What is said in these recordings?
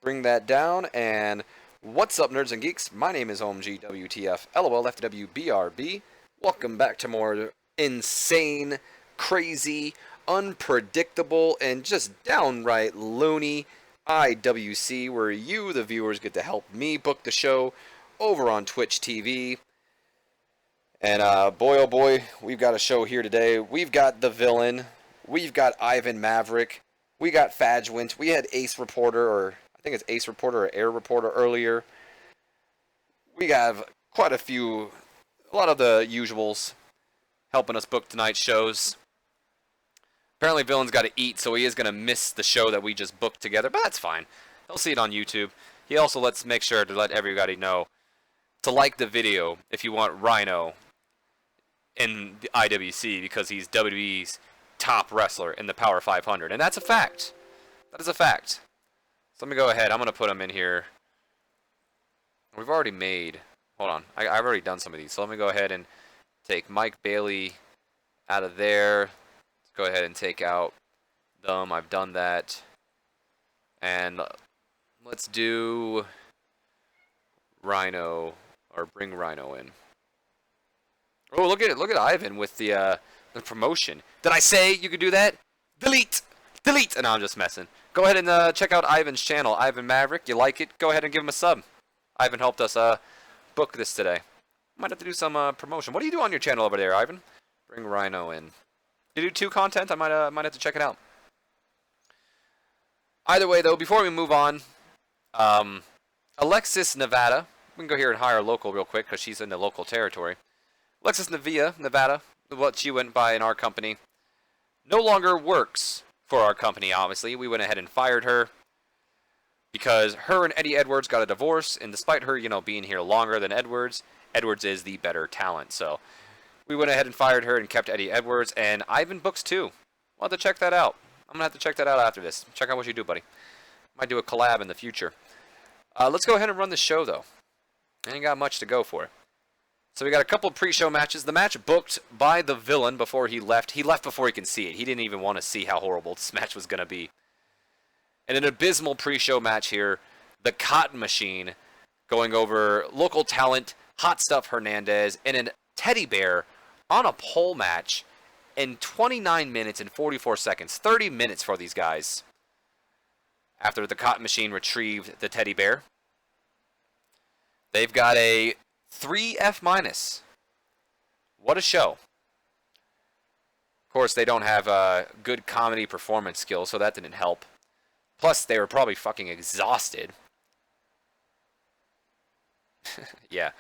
bring that down. And what's up, nerds and geeks? My name is OMG WTF LOL FW BRB. Welcome back to more insane, crazy, unpredictable, and just downright loony IWC, where you, the viewers, get to help me book the show over on Twitch TV. And boy, oh boy, we've got a show here today. We've got the villain. We've got Ivan Maverick. We got Fadgewint. We had Ace Reporter, or I think it's Ace Reporter or Air Reporter earlier. We have quite a lot of the usuals helping us book tonight's shows. Apparently Villain's got to eat, so he is going to miss the show that we just booked together, but that's fine. He'll see it on YouTube. He also make sure to let everybody know to like the video if you want Rhino in the IWC, because he's WWE's top wrestler in the Power 500, and that's a fact. That is a fact. So let me go ahead. I'm going to put him in here. We've already made... Hold on. I've already done some of these, so let me go ahead and take Mike Bailey out of there. Let's go ahead and take out them. I've done that. And let's do Rhino, or bring Rhino in. Oh, look at it. Look at Ivan with the promotion. Did I say you could do that? Delete! Delete! No, I'm just messing. Go ahead and check out Ivan's channel, Ivan Maverick. You like it? Go ahead and give him a sub. Ivan helped us book this today. Might have to do some promotion. What do you do on your channel over there, Ivan? Bring Rhino in. You do 2 content? I might have to check it out. Either way, though, before we move on, Alexis Nevada. We can go here and hire a local real quick because she's in the local territory. Alexis Nevada, what she went by in our company, no longer works for our company, obviously. We went ahead and fired her because her and Eddie Edwards got a divorce, and despite her, being here longer than Edwards, Edwards is the better talent. So we went ahead and fired her and kept Eddie Edwards, and Ivan books too. We'll have to check that out. I'm going to have to check that out after this. Check out what you do, buddy. Might do a collab in the future. Let's go ahead and run the show, though. Ain't got much to go for. So we got a couple pre-show matches. The match booked by the villain before he left. He left before he can see it. He didn't even want to see how horrible this match was going to be. And an abysmal pre-show match here. The Cotton Machine going over local talent, Hot Stuff Hernandez, and a teddy bear on a pole match in 29 minutes and 44 seconds. 30 minutes for these guys after the Cotton Machine retrieved the teddy bear. They've got a 3F-. What a show. Of course, they don't have good comedy performance skills, so that didn't help. Plus, they were probably fucking exhausted. Yeah.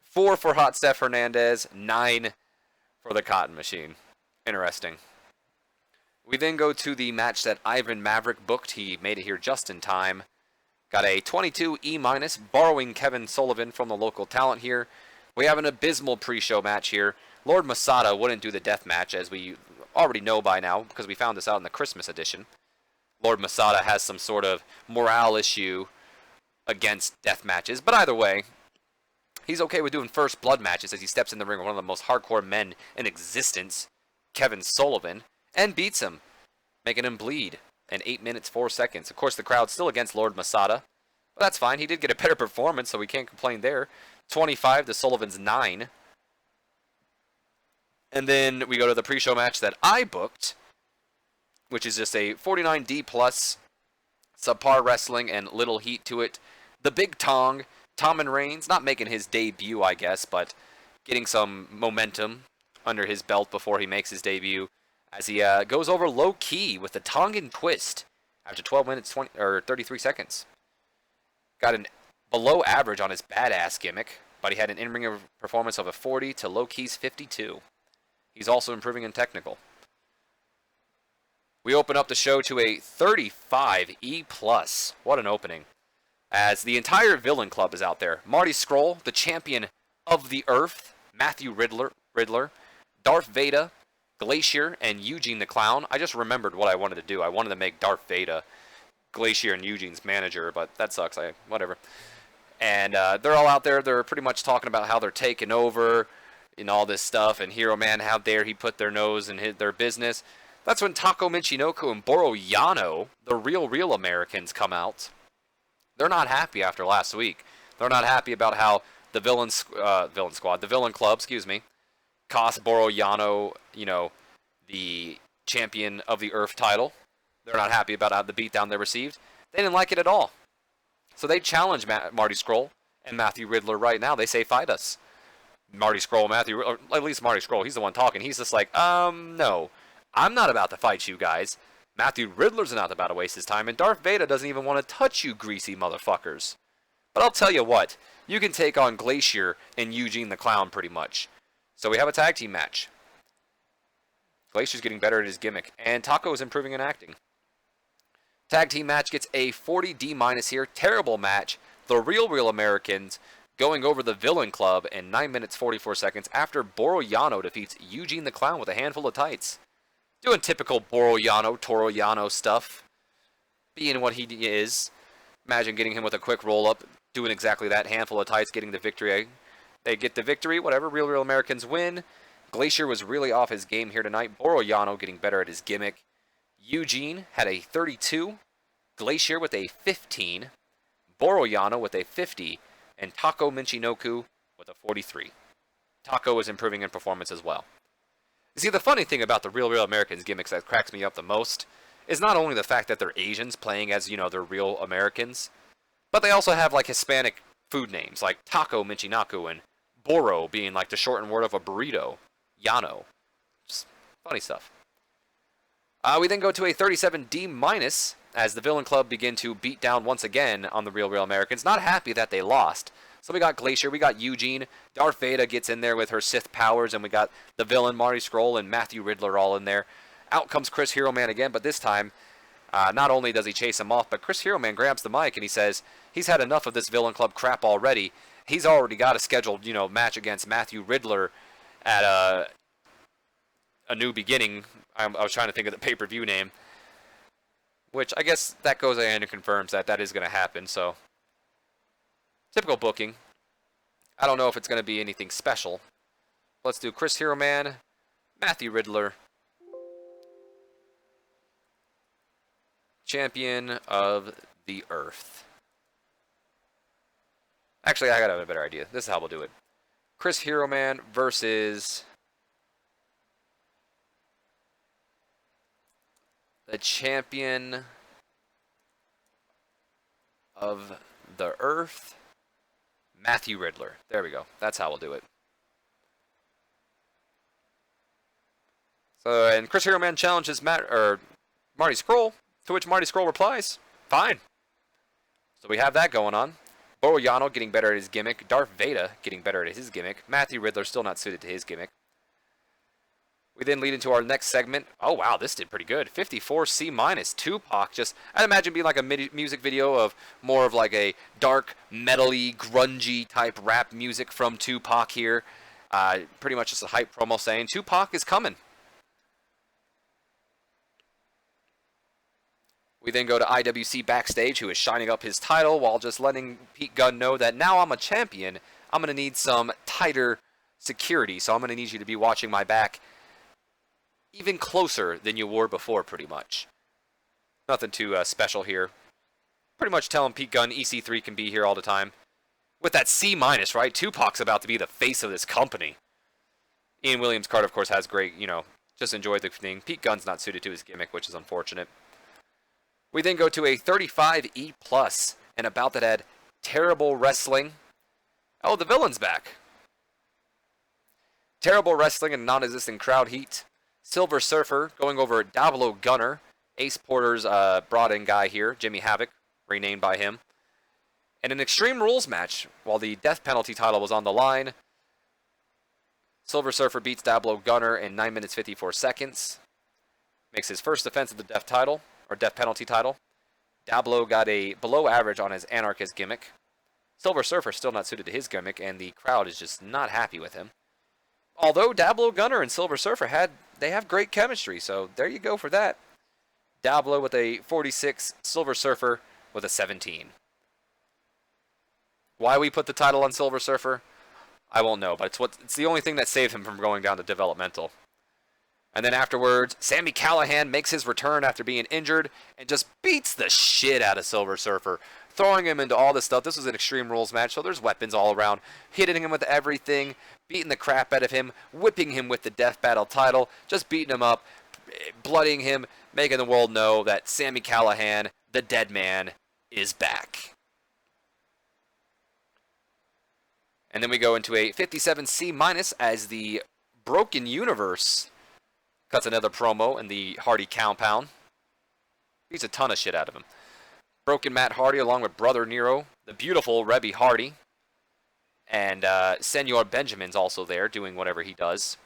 4 for Hot Steph Hernandez, 9 for the Cotton Machine. Interesting. We then go to the match that Ivan Maverick booked. He made it here just in time. Got a 22 E-, borrowing Kevin Sullivan from the local talent here. We have an abysmal pre-show match here. Lord Masada wouldn't do the death match, as we already know by now, because we found this out in the Christmas edition. Lord Masada has some sort of morale issue against death matches. But either way, he's okay with doing first blood matches as he steps in the ring with one of the most hardcore men in existence, Kevin Sullivan, and beats him, making him bleed in 8 minutes, 4 seconds. Of course, the crowd's still against Lord Masada, but that's fine. He did get a better performance, so we can't complain there. 25 to Sullivan's 9. And then we go to the pre-show match that I booked, which is just a 49D plus, subpar wrestling and little heat to it. The Big Tong, Tommen Reigns, not making his debut, I guess, but getting some momentum under his belt before he makes his debut, as he goes over low key with the Tongan twist after 12 minutes 33 seconds. Got an below average on his badass gimmick, but he had an in-ring performance of a 40 to low key's 52. He's also improving in technical. We open up the show to a 35 E+. What an opening. As the entire Villain Club is out there. Marty Scurll, the champion of the Earth, Matthew Riddler, Darth Vader, Glacier, and Eugene the Clown. I just remembered what I wanted to do. I wanted to make Darth Vader Glacier and Eugene's manager, but that sucks. Whatever. And they're all out there. They're pretty much talking about how they're taking over and all this stuff. And Hero Man, how dare he put their nose in their business. That's when Tako Michinoku and Boro Yano, the real Americans, come out. They're not happy after last week. They're not happy about how the villain club, excuse me, cost Boro Yano, the champion of the Earth title. They're not happy about how the beatdown they received. They didn't like it at all. So they challenge Marty Scurll and Matthew Riddler right now. They say, fight us. Marty Scurll, or at least Marty Scurll, he's the one talking. He's just like, no. I'm not about to fight you guys. Matthew Riddler's not about to waste his time, and Darth Vader doesn't even want to touch you greasy motherfuckers. But I'll tell you what, you can take on Glacier and Eugene the Clown pretty much. So we have a tag team match. Glacier's getting better at his gimmick, and Taco is improving in acting. Tag team match gets a 40 D- here. Terrible match. The real Americans going over the Villain Club in 9 minutes 44 seconds after Boro Yano defeats Eugene the Clown with a handful of tights. Doing typical Boro Yano, Toro Yano stuff. Being what he is. Imagine getting him with a quick roll-up, doing exactly that. Handful of tights, getting the victory. They get the victory, whatever. Real Americans win. Glacier was really off his game here tonight. Boro Yano getting better at his gimmick. Eugene had a 32, Glacier with a 15, Boro Yano with a 50, and Tako Michinoku with a 43. Tako is improving in performance as well. You see, the funny thing about the real Americans gimmicks that cracks me up the most is not only the fact that they're Asians playing as, they're real Americans, but they also have like Hispanic food names like Tako Michinoku and Boro being like the shortened word of a burrito, Yano. Just funny stuff. We then go to a 37 D- as the Villain Club begin to beat down once again on the real Americans. Not happy that they lost. So we got Glacier, we got Eugene, Darth Vader gets in there with her Sith powers, and we got the villain Marty Scurll and Matthew Riddler all in there. Out comes Chris Hero Man again, but this time, not only does he chase him off, but Chris Hero Man grabs the mic and he says he's had enough of this Villain Club crap already. He's already got a scheduled, match against Matthew Riddler at a New Beginning. I was trying to think of the pay-per-view name, which I guess that goes ahead and confirms that is going to happen. So typical booking. I don't know if it's going to be anything special. Let's do Chris Hero Man, Matthew Riddler, champion of the Earth. Actually, I got a better idea. This is how we'll do it. Chris Hero Man versus the champion of the Earth, Matthew Riddler. There we go. That's how we'll do it. So, and Chris Hero Man challenges Marty Scurll, to which Marty Scurll replies, fine. So we have that going on. Boro Yano getting better at his gimmick. Darth Vader getting better at his gimmick. Matthew Riddler still not suited to his gimmick. We then lead into our next segment. Oh, wow, this did pretty good. 54 C-. Tupac just, I'd imagine being like a music video of more of like a dark, metal-y, grungy type rap music from Tupac here. Pretty much just a hype promo saying Tupac is coming. We then go to IWC backstage, who is shining up his title while just letting Pete Gunn know that now I'm a champion. I'm going to need some tighter security, so I'm going to need you to be watching my back even closer than you were before, pretty much. Nothing too special here. Pretty much telling Pete Gunn EC3 can be here all the time. With that C-, right? Tupac's about to be the face of this company. Ian Williams-Carter, of course, has great, just enjoyed the thing. Pete Gunn's not suited to his gimmick, which is unfortunate. We then go to a 35 E+, and about that had terrible wrestling. Oh, the villain's back. Terrible wrestling and non-existent crowd heat. Silver Surfer going over Diablo Gunner, Ace Porter's brought-in guy here, Jimmy Havoc, renamed by him. And an Extreme Rules match, while the death penalty title was on the line. Silver Surfer beats Diablo Gunner in 9 minutes 54 seconds. Makes his first defense of the death title, or death penalty title. Diablo got a below average on his Anarchist gimmick. Silver Surfer still not suited to his gimmick, and the crowd is just not happy with him. Although Diablo Gunner and Silver Surfer have great chemistry, so there you go for that. Diablo with a 46, Silver Surfer with a 17. Why we put the title on Silver Surfer, I won't know, but it's the only thing that saved him from going down to developmental. And then afterwards, Sami Callihan makes his return after being injured and just beats the shit out of Silver Surfer, throwing him into all this stuff. This was an Extreme Rules match, so there's weapons all around, hitting him with everything, beating the crap out of him, whipping him with the Death Battle title, just beating him up, bloodying him, making the world know that Sami Callihan, the dead man, is back. And then we go into a 57C- as the Broken Universe cuts another promo in the Hardy compound. Beats a ton of shit out of him. Broken Matt Hardy along with Brother Nero, the beautiful Rebby Hardy, and Senor Benjamin's also there doing whatever he does.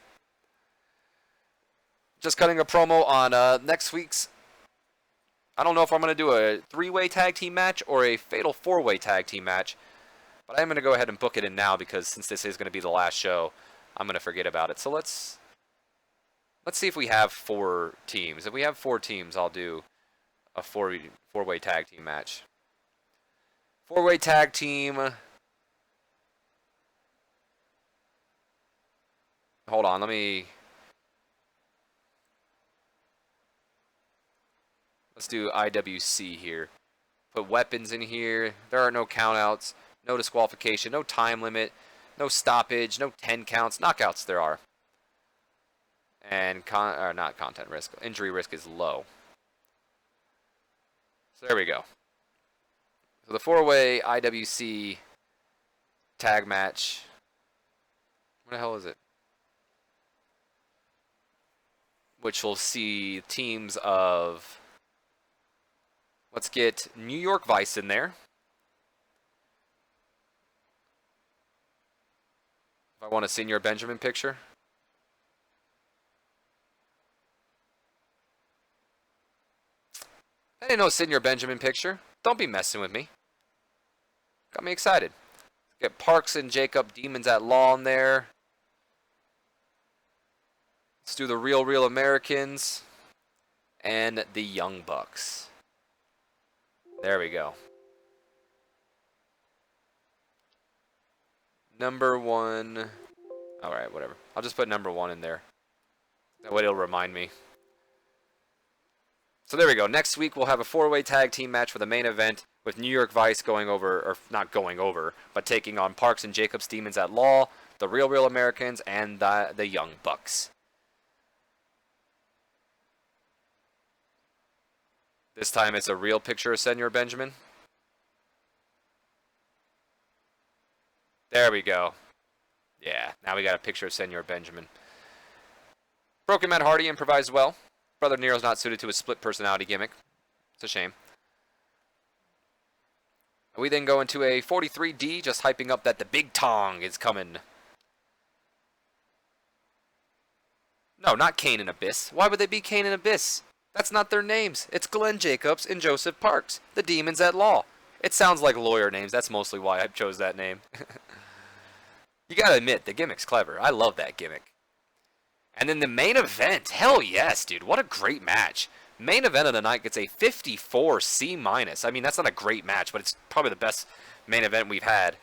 Just cutting a promo on next week's. I don't know if I'm going to do a 3-way tag team match or a fatal 4-way tag team match, but I'm going to go ahead and book it in now because since this is going to be the last show, I'm going to forget about it. So let's see if we have 4 teams. If we have 4 teams, I'll do a 4-way tag team match. 4-way tag team. Hold on, let's do IWC here. Put weapons in here. There are no countouts, no disqualification, no time limit, no stoppage, no 10 counts. Knockouts there are. And not content risk. Injury risk is low. So there we go. So the 4-way IWC tag match. What the hell is it? Which will see teams of... Let's get New York Vice in there. If I want a Senior Benjamin picture. I didn't know Senior Benjamin picture. Don't be messing with me. Got me excited. Get Parks and Jacob Demons at Law in there. Let's do the Real Americans and the Young Bucks. There we go. Number 1. Alright, whatever. I'll just put number 1 in there. That way it'll remind me. So there we go. Next week we'll have a 4-way tag team match for the main event with New York Vice going over, or not going over, but taking on Parks and Jacobs Demons at Law, the Real Americans, and the Young Bucks. This time it's a real picture of Senor Benjamin. There we go. Yeah, now we got a picture of Senor Benjamin. Broken Matt Hardy improvised well. Brother Nero's not suited to a split personality gimmick. It's a shame. We then go into a 43D, just hyping up that the big tong is coming. No, not Kane and Abyss. Why would they be Kane and Abyss? That's not their names. It's Glenn Jacobs and Joseph Parks, the Demons at Law. It sounds like lawyer names. That's mostly why I chose that name. You gotta admit, the gimmick's clever. I love that gimmick. And then the main event. Hell yes, dude. What a great match. Main event of the night gets a 54C-. I mean, that's not a great match, but it's probably the best main event we've had.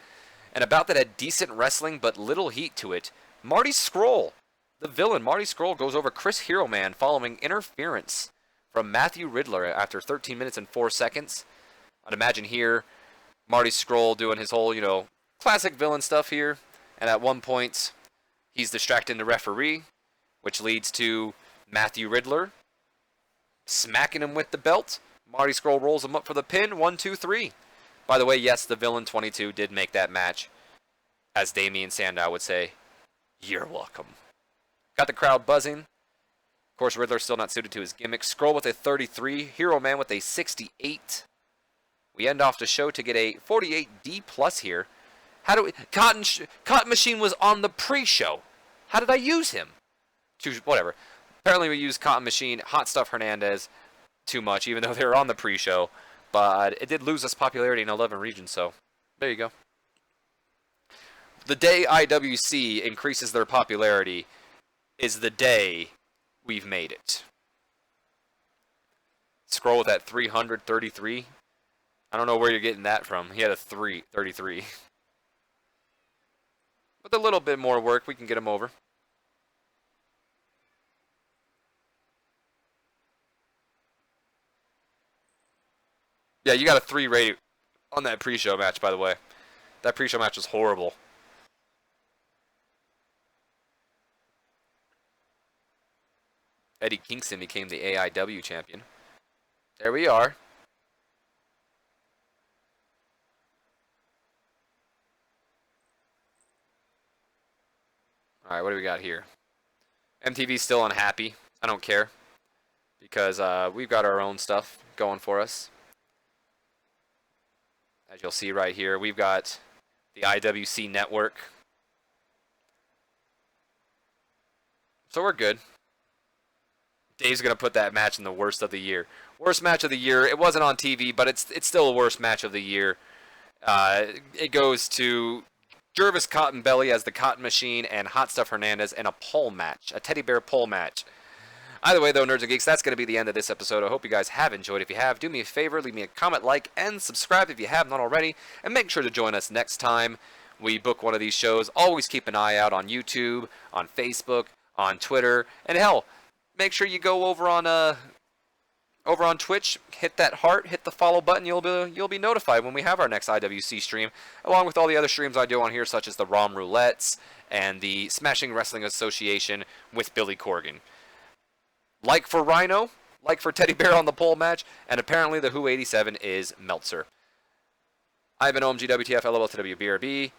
And about that had decent wrestling, but little heat to it. Marty Scurll, the villain, Marty Scurll, goes over Chris Hero Man following interference from Matthew Riddler after 13 minutes and 4 seconds. I'd imagine here, Marty Scurll doing his whole, classic villain stuff here. And at one point, he's distracting the referee, which leads to Matthew Riddler smacking him with the belt. Marty Scurll rolls him up for the pin. 1, 2, 3. By the way, yes, the villain 22 did make that match. As Damian Sandow would say, you're welcome. Got the crowd buzzing. Of course, Riddler's still not suited to his gimmick. Scurll with a 33. Hero Man with a 68. We end off the show to get a 48D+ here. How do we... Cotton Machine was on the pre-show. How did I use him? Whatever. Apparently we used Cotton Machine, Hot Stuff Hernandez too much, even though they were on the pre-show. But it did lose us popularity in 11 regions, so there you go. The day IWC increases their popularity is the day we've made it. Scroll with that 333. I don't know where you're getting that from. He had a 33. With a little bit more work, we can get him over. Yeah, you got a 3 rating on that pre-show match, by the way. That pre-show match was horrible. Eddie Kingston became the AIW champion. There we are. All right, what do we got here? MTV's still unhappy. I don't care because we've got our own stuff going for us. As you'll see right here, we've got the IWC network. So we're good. Dave's going to put that match in the worst of the year. Worst match of the year. It wasn't on TV, but it's still a worst match of the year. It goes to Jervis Cottonbelly as the Cotton Machine and Hot Stuff Hernandez in a pole match, a teddy bear pole match. Either way, though, Nerds and Geeks, that's going to be the end of this episode. I hope you guys have enjoyed. If you have, do me a favor, leave me a comment, like, and subscribe if you have not already. And make sure to join us next time we book one of these shows. Always keep an eye out on YouTube, on Facebook, on Twitter, and hell, make sure you go over on Twitch, hit that heart, hit the follow button. You'll be notified when we have our next IWC stream, along with all the other streams I do on here, such as the ROM Roulettes and the Smashing Wrestling Association with Billy Corgan. Like for Rhino, like for Teddy Bear on the pole match, and apparently the Who 87 is Meltzer. I've been OMGWTF, LOL to WBRB.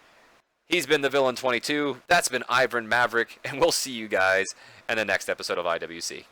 He's been the Villain 22. That's been Ivan Maverick, and we'll see you guys in the next episode of IWC.